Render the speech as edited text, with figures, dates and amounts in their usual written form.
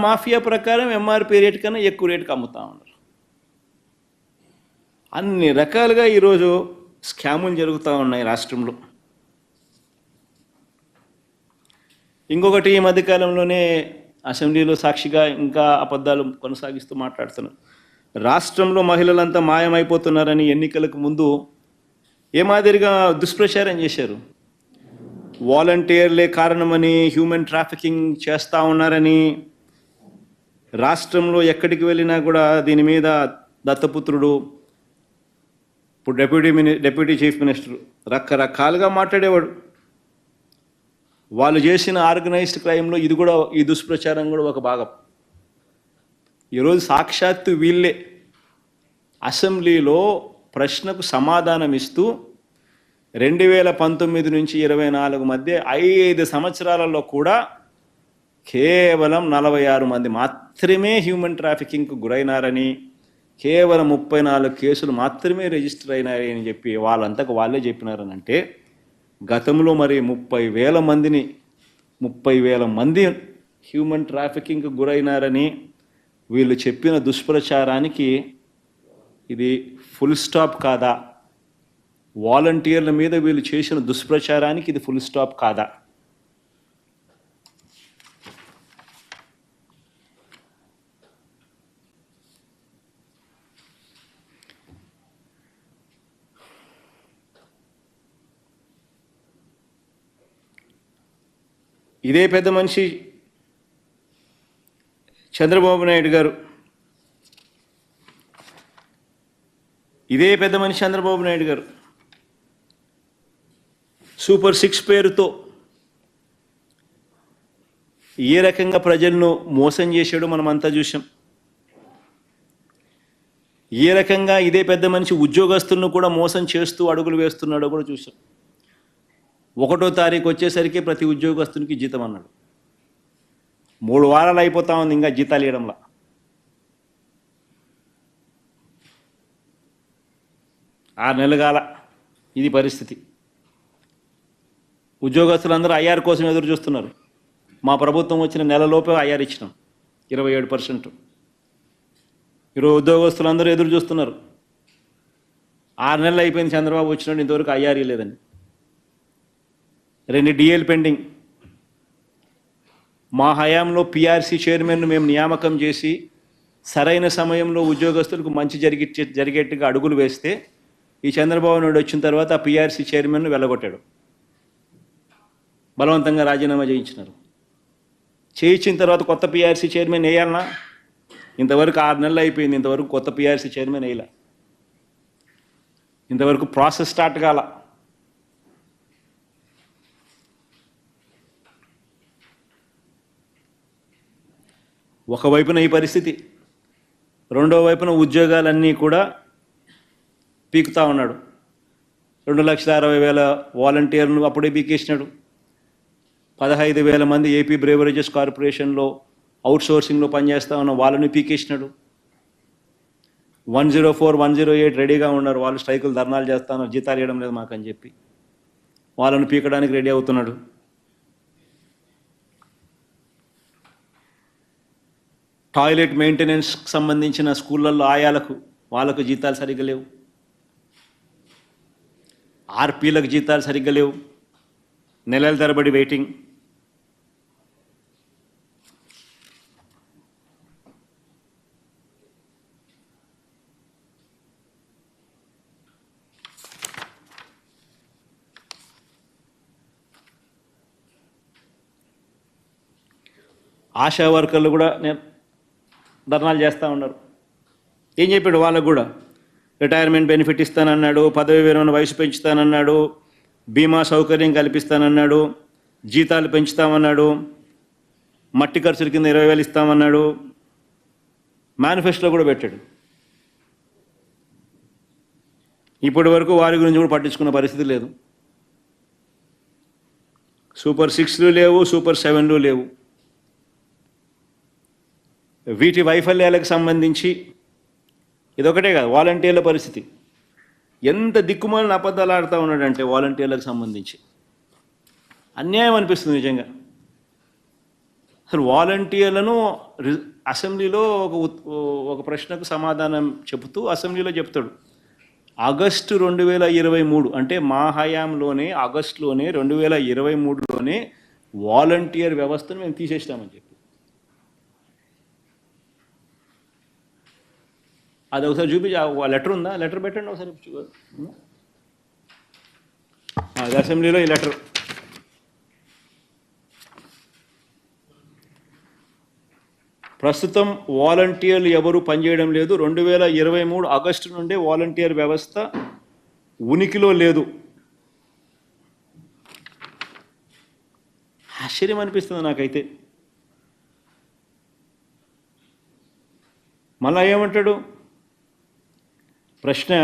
Mafia ప్రకారం MRP rate కన్నా ఎక్కువ రేటుకి అమ్ముతా ఉన్నారు. అన్ని రకాలుగా ఈరోజు స్కాములు జరుగుతూ ఉన్నాయి రాష్ట్రంలో. ఇంకొకటి, ఈ మధ్యకాలంలోనే అసెంబ్లీలో సాక్షిగా ఇంకా అబద్ధాలు కొనసాగిస్తూ మాట్లాడుతున్నారు. రాష్ట్రంలో మహిళలంతా మాయమైపోతున్నారని ఎన్నికలకు ముందు ఏ మాదిరిగా దుష్ప్రచారం చేశారు. వాలంటీర్లే కారణమని, హ్యూమన్ ట్రాఫికింగ్ చేస్తూ ఉన్నారని, రాష్ట్రంలో ఎక్కడికి వెళ్ళినా కూడా దీని మీద దత్తపుత్రుడు, ఇప్పుడు డెప్యూటీ చీఫ్ మినిస్టర్ రకరకాలుగా మాట్లాడేవాడు. వాళ్ళు చేసిన ఆర్గనైజ్డ్ క్రైమ్లో ఇది కూడా, ఈ దుష్ప్రచారం కూడా ఒక భాగం. ఈరోజు సాక్షాత్తు వీళ్ళే అసెంబ్లీలో ప్రశ్నకు సమాధానం ఇస్తూ 2019 నుంచి 24 మధ్య 5 సంవత్సరాలలో కూడా కేవలం 46 మంది మాత్రమే హ్యూమన్ ట్రాఫికింగ్కు గురైనారని, కేవలం 34 కేసులు మాత్రమే రిజిస్టర్ అయినారని అని చెప్పి వాళ్ళంతకు వాళ్ళే చెప్పినారని అంటే, గతంలో మరి 30,000 మంది హ్యూమన్ ట్రాఫికింగ్కు గురైనారని వీళ్ళు చెప్పిన దుష్ప్రచారానికి ఇది ఫుల్ స్టాప్ కాదా? వాలంటీర్ల మీద వీళ్ళు చేసిన దుష్ప్రచారానికి ఇది ఫుల్ స్టాప్ కాదా? ఇదే పెద్ద మనిషి చంద్రబాబు నాయుడు గారు, సూపర్ 6 పేరుతో ఏ రకంగా ప్రజలను మోసం చేశాడో మనమంతా చూసాం. ఏ రకంగా ఇదే పెద్ద మనిషి ఉద్యోగస్తులను కూడా మోసం చేస్తూ అడుగులు వేస్తున్నాడో కూడా చూసాం. 1వ తారీఖు వచ్చేసరికి ప్రతి ఉద్యోగస్తునికి జీతం అన్నాడు. 3 వారాలు అయిపోతా ఉంది ఇంకా జీతాలు ఇవ్వడంలా. ఆరు నెలలు కాల. ఇది పరిస్థితి. ఉద్యోగస్తులందరూ ఐఆర్ కోసం ఎదురు చూస్తున్నారు. మా ప్రభుత్వం వచ్చిన నెలలోపే ఐఆర్ ఇచ్చినాం 27%. ఈరోజు ఉద్యోగస్తులందరూ ఎదురు చూస్తున్నారు. 6 నెలలు అయిపోయింది చంద్రబాబు వచ్చినాడు, ఇంతవరకు ఐఆర్ లేదని. 2 డిఏలు పెండింగ్. మా హయాంలో పిఆర్సీ చైర్మన్ను మేము నియామకం చేసి సరైన సమయంలో ఉద్యోగస్తులకు మంచి జరిగేట్టుగా అడుగులు వేస్తే, ఈ చంద్రబాబు నాయుడు వచ్చిన తర్వాత ఆ పిఆర్సీ చైర్మన్ను వెళ్ళగొట్టాడు. బలవంతంగా రాజీనామా చేయించినారు. చేయించిన తర్వాత కొత్త పిఆర్సీ చైర్మన్ వేయాలన్నా, ఇంతవరకు 6 నెలలు అయిపోయింది, ఇంతవరకు కొత్త పిఆర్సీ చైర్మన్ వేయాల. ఇంతవరకు ప్రాసెస్ స్టార్ట్ కాల. ఒకవైపున ఈ పరిస్థితి, రెండో వైపున ఉద్యోగాలన్నీ కూడా పీకుతా ఉన్నాడు. 2,60,000 వాలంటీర్లు అప్పుడే పీకేసినాడు. 15,000 మంది ఏపీ బ్రేవరేజెస్ కార్పొరేషన్లో అవుట్సోర్సింగ్లో పనిచేస్తా ఉన్న వాళ్ళని పీకేసినాడు. 104, 108 రెడీగా ఉన్నారు. వాళ్ళు స్ట్రైకులు, ధర్నాలు చేస్తాను, జీతాలు ఇవ్వడం లేదు మాకని చెప్పి వాళ్ళని పీకడానికి రెడీ అవుతున్నాడు. టాయిలెట్ మెయింటెనెన్స్కి సంబంధించిన స్కూళ్ళల్లో వాళ్ళకు జీతాలు సరిగ్గా లేవు. ఆర్పీలకు జీతాలు సరిగ్గా లేవు. నెలల తరబడి వెయిటింగ్. ఆశా వర్కర్లు కూడా ధర్నాలు చేస్తూ ఉన్నారు. ఏం చెప్పాడు వాళ్ళకు కూడా? రిటైర్మెంట్ బెనిఫిట్ ఇస్తానన్నాడు, పదవి విరమణ వయసు పెంచుతానన్నాడు, బీమా సౌకర్యం కల్పిస్తానన్నాడు, జీతాలు పెంచుతామన్నాడు, మట్టి ఖర్చుల కింద 20,000 ఇస్తామన్నాడు. మేనిఫెస్టోలో కూడా పెట్టాడు. ఇప్పటి వరకు వారి గురించి కూడా పట్టించుకున్న పరిస్థితి లేదు. సూపర్ 6లు లేవు, సూపర్ 7లు లేవు. వీటి వైఫల్యాలకు సంబంధించి ఇదొకటే కాదు, వాలంటీర్ల పరిస్థితి ఎంత దిక్కుమాలిన అబద్ధాలు ఆడుతూ ఉన్నాడంటే వాలంటీర్లకు సంబంధించి అన్యాయం అనిపిస్తుంది నిజంగా. అసలు వాలంటీర్లను అసెంబ్లీలో ఒక ప్రశ్నకు సమాధానం చెబుతూ అసెంబ్లీలో చెప్తాడు, ఆగస్టు 2023 అంటే మా హయాంలోనే ఆగస్టులోనే 2023లోనే వాలంటీర్ వ్యవస్థను మేము తీసేసినామని చెప్పి. అది ఒకసారి చూపించి, లెటర్ ఉందా? లెటర్ పెట్టండి ఒకసారి. అది అసెంబ్లీలో ఈ లెటర్. ప్రస్తుతం వాలంటీర్లు ఎవరు పనిచేయడం లేదు. 2023 ఆగస్టు నుండే వాలంటీర్ వ్యవస్థ ఉనికిలో లేదు. ఆశ్చర్యం అనిపిస్తుంది నాకైతే. మళ్ళా ఏమంటాడు? ప్రశ్న